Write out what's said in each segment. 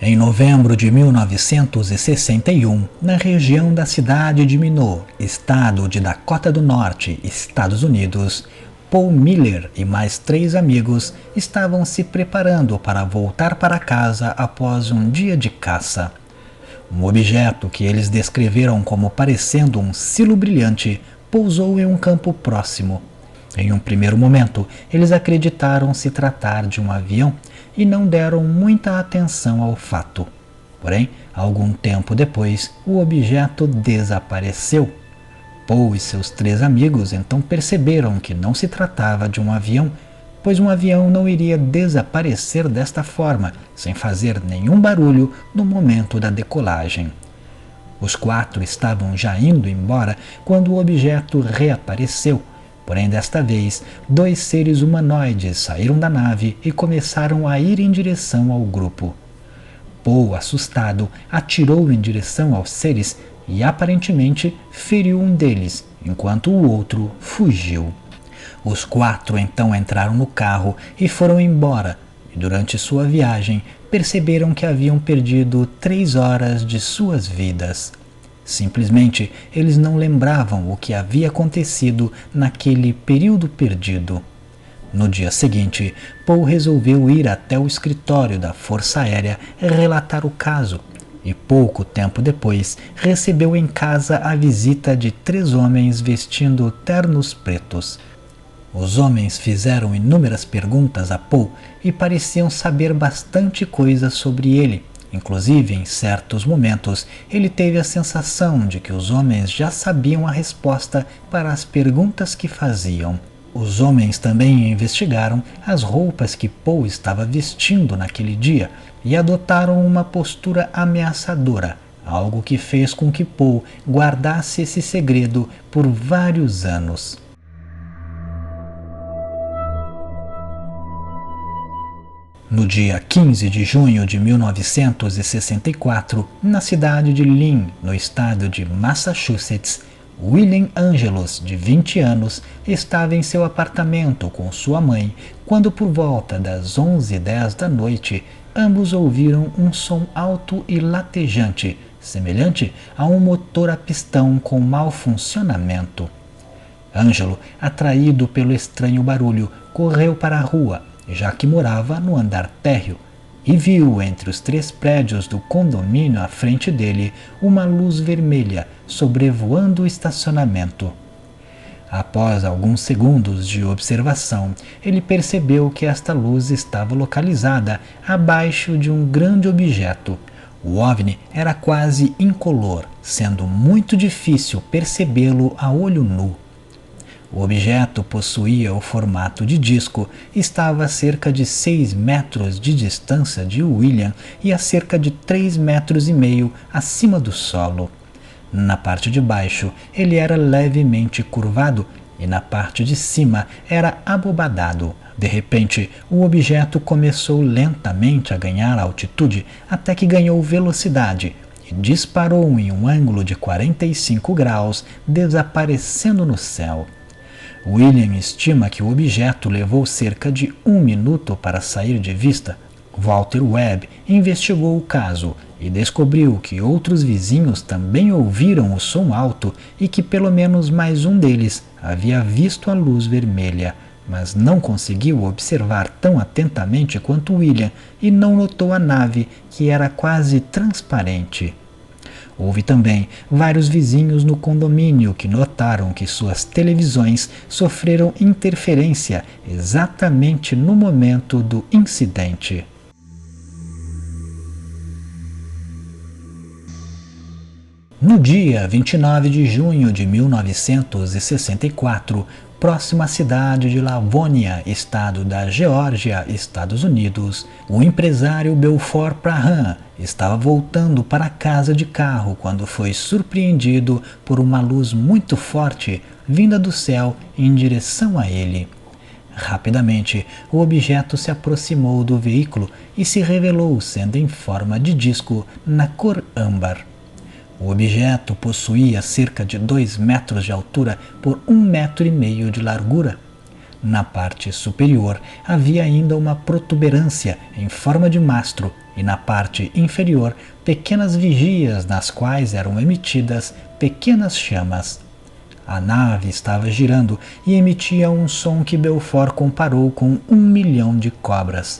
Em novembro de 1961, na região da cidade de Minot, estado de Dakota do Norte, Estados Unidos, Paul Miller e mais 3 amigos estavam se preparando para voltar para casa após um dia de caça. Um objeto que eles descreveram como parecendo um silo brilhante pousou em um campo próximo. Em um primeiro momento, eles acreditaram se tratar de um avião e não deram muita atenção ao fato. Porém, algum tempo depois, o objeto desapareceu. Paul e seus 3 amigos então perceberam que não se tratava de um avião, pois um avião não iria desaparecer desta forma, sem fazer nenhum barulho no momento da decolagem. Os 4 estavam já indo embora quando o objeto reapareceu. Porém, desta vez, 2 seres humanoides saíram da nave e começaram a ir em direção ao grupo. Paul, assustado, atirou em direção aos seres e aparentemente feriu um deles, enquanto o outro fugiu. Os 4 então entraram no carro e foram embora, e durante sua viagem perceberam que haviam perdido 3 horas de suas vidas. Simplesmente, eles não lembravam o que havia acontecido naquele período perdido. No dia seguinte, Paul resolveu ir até o escritório da Força Aérea relatar o caso, e pouco tempo depois recebeu em casa a visita de 3 homens vestindo ternos pretos. Os homens fizeram inúmeras perguntas a Paul e pareciam saber bastante coisa sobre ele. Inclusive, em certos momentos, ele teve a sensação de que os homens já sabiam a resposta para as perguntas que faziam. Os homens também investigaram as roupas que Paul estava vestindo naquele dia e adotaram uma postura ameaçadora, algo que fez com que Paul guardasse esse segredo por vários anos. No dia 15 de junho de 1964, na cidade de Lynn, no estado de Massachusetts, William Angelos, de 20 anos, estava em seu apartamento com sua mãe quando, por volta das 11h10 da noite, ambos ouviram um som alto e latejante, semelhante a um motor a pistão com mau funcionamento. Ângelo, atraído pelo estranho barulho, correu para a rua, já que morava no andar térreo, e viu entre os 3 prédios do condomínio à frente dele uma luz vermelha sobrevoando o estacionamento. Após alguns segundos de observação, ele percebeu que esta luz estava localizada abaixo de um grande objeto. O OVNI era quase incolor, sendo muito difícil percebê-lo a olho nu. O objeto possuía o formato de disco, estava a cerca de 6 metros de distância de William e a cerca de 3,5 metros acima do solo. Na parte de baixo, ele era levemente curvado e na parte de cima era abobadado. De repente, o objeto começou lentamente a ganhar altitude até que ganhou velocidade e disparou em um ângulo de 45 graus, desaparecendo no céu. William estima que o objeto levou cerca de 1 minuto para sair de vista. Walter Webb investigou o caso e descobriu que outros vizinhos também ouviram o som alto e que pelo menos mais um deles havia visto a luz vermelha, mas não conseguiu observar tão atentamente quanto William e não notou a nave, que era quase transparente. Houve também vários vizinhos no condomínio que notaram que suas televisões sofreram interferência exatamente no momento do incidente. No dia 29 de junho de 1964, próximo à cidade de Lavonia, estado da Geórgia, Estados Unidos, o empresário Belfort Prahan estava voltando para casa de carro quando foi surpreendido por uma luz muito forte vinda do céu em direção a ele. Rapidamente, o objeto se aproximou do veículo e se revelou sendo em forma de disco na cor âmbar. O objeto possuía cerca de 2 metros de altura por 1,5 metro de largura. Na parte superior havia ainda uma protuberância em forma de mastro e na parte inferior pequenas vigias nas quais eram emitidas pequenas chamas. A nave estava girando e emitia um som que Belfort comparou com 1 milhão de cobras.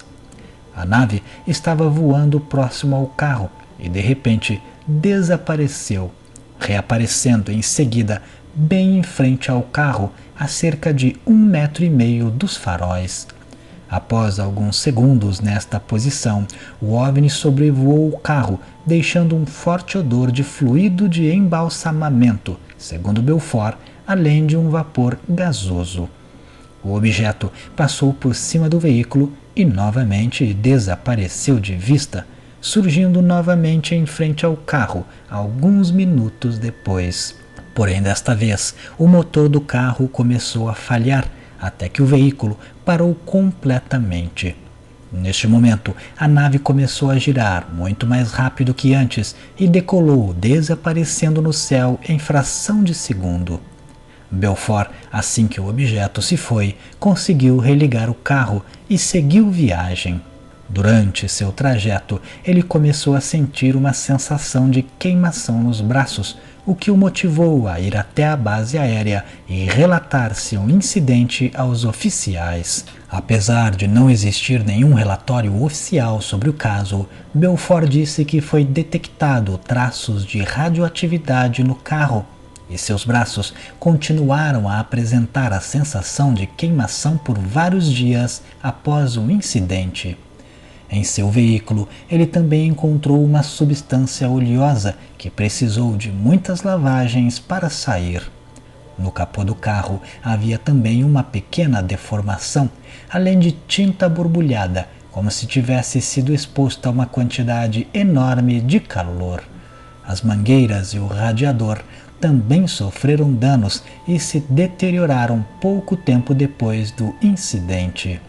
A nave estava voando próximo ao carro e de repente desapareceu, reaparecendo em seguida bem em frente ao carro, a cerca de 1,5 metros dos faróis. Após alguns segundos nesta posição, o OVNI sobrevoou o carro, deixando um forte odor de fluido de embalsamamento, segundo Belfort, além de um vapor gasoso. O objeto passou por cima do veículo e novamente desapareceu de vista, surgindo novamente em frente ao carro alguns minutos depois. Porém, desta vez, o motor do carro começou a falhar, até que o veículo parou completamente. Neste momento, a nave começou a girar muito mais rápido que antes e decolou, desaparecendo no céu em fração de segundo. Belfort, assim que o objeto se foi, conseguiu religar o carro e seguiu viagem. Durante seu trajeto, ele começou a sentir uma sensação de queimação nos braços, o que o motivou a ir até a base aérea e relatar seu incidente aos oficiais. Apesar de não existir nenhum relatório oficial sobre o caso, Belfort disse que foi detectado traços de radioatividade no carro e seus braços continuaram a apresentar a sensação de queimação por vários dias após o incidente. Em seu veículo, ele também encontrou uma substância oleosa que precisou de muitas lavagens para sair. No capô do carro havia também uma pequena deformação, além de tinta borbulhada, como se tivesse sido exposto a uma quantidade enorme de calor. As mangueiras e o radiador também sofreram danos e se deterioraram pouco tempo depois do incidente.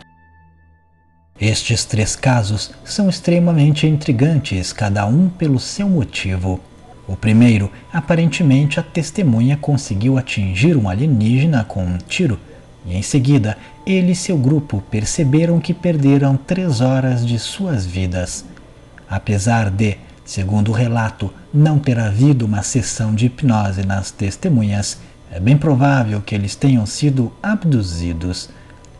Estes 3 casos são extremamente intrigantes, cada um pelo seu motivo. O primeiro, aparentemente a testemunha conseguiu atingir um alienígena com um tiro, e em seguida ele e seu grupo perceberam que perderam 3 horas de suas vidas. Apesar de, segundo o relato, não ter havido uma sessão de hipnose nas testemunhas, é bem provável que eles tenham sido abduzidos.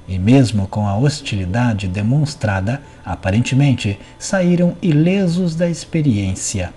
E mesmo com a hostilidade demonstrada, aparentemente saíram ilesos da experiência.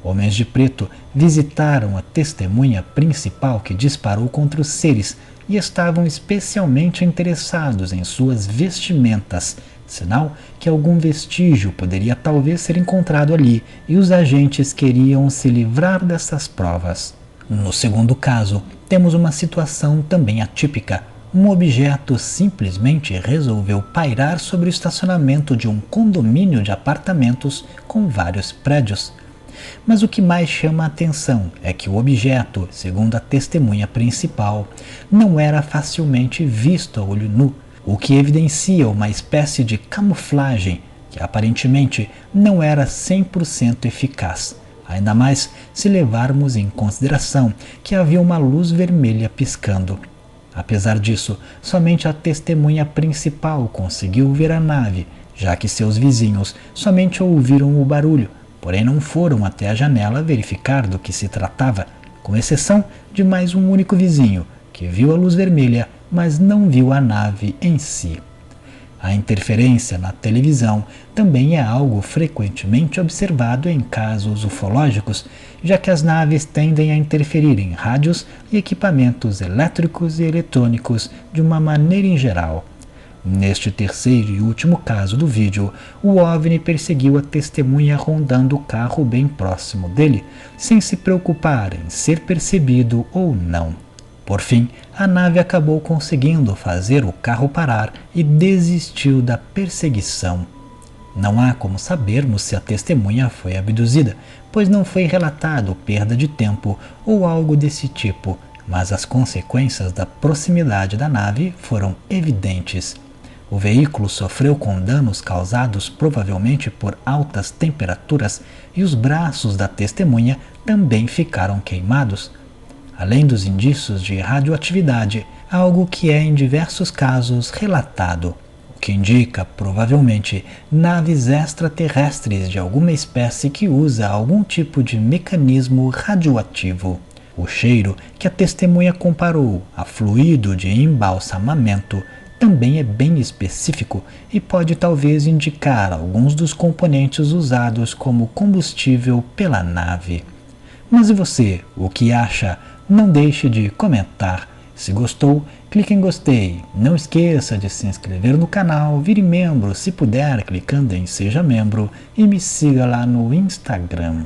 Homens de preto visitaram a testemunha principal que disparou contra os seres e estavam especialmente interessados em suas vestimentas, sinal que algum vestígio poderia talvez ser encontrado ali e os agentes queriam se livrar dessas provas. No segundo caso, temos uma situação também atípica. Um objeto simplesmente resolveu pairar sobre o estacionamento de um condomínio de apartamentos com vários prédios. Mas o que mais chama a atenção é que o objeto, segundo a testemunha principal, não era facilmente visto a olho nu, o que evidencia uma espécie de camuflagem que aparentemente não era 100% eficaz, ainda mais se levarmos em consideração que havia uma luz vermelha piscando. Apesar disso, somente a testemunha principal conseguiu ver a nave, já que seus vizinhos somente ouviram o barulho, porém não foram até a janela verificar do que se tratava, com exceção de mais um único vizinho, que viu a luz vermelha, mas não viu a nave em si. A interferência na televisão também é algo frequentemente observado em casos ufológicos, já que as naves tendem a interferir em rádios e equipamentos elétricos e eletrônicos de uma maneira em geral. Neste terceiro e último caso do vídeo, o OVNI perseguiu a testemunha rondando o carro bem próximo dele, sem se preocupar em ser percebido ou não. Por fim, a nave acabou conseguindo fazer o carro parar e desistiu da perseguição. Não há como sabermos se a testemunha foi abduzida, pois não foi relatado perda de tempo ou algo desse tipo, mas as consequências da proximidade da nave foram evidentes. O veículo sofreu com danos causados provavelmente por altas temperaturas e os braços da testemunha também ficaram queimados. Além dos indícios de radioatividade, algo que é em diversos casos relatado, o que indica, provavelmente, naves extraterrestres de alguma espécie que usa algum tipo de mecanismo radioativo. O cheiro que a testemunha comparou a fluido de embalsamamento também é bem específico e pode talvez indicar alguns dos componentes usados como combustível pela nave. Mas e você, o que acha? Não deixe de comentar. Se gostou, clique em gostei. Não esqueça de se inscrever no canal, vire membro se puder clicando em seja membro e me siga lá no Instagram.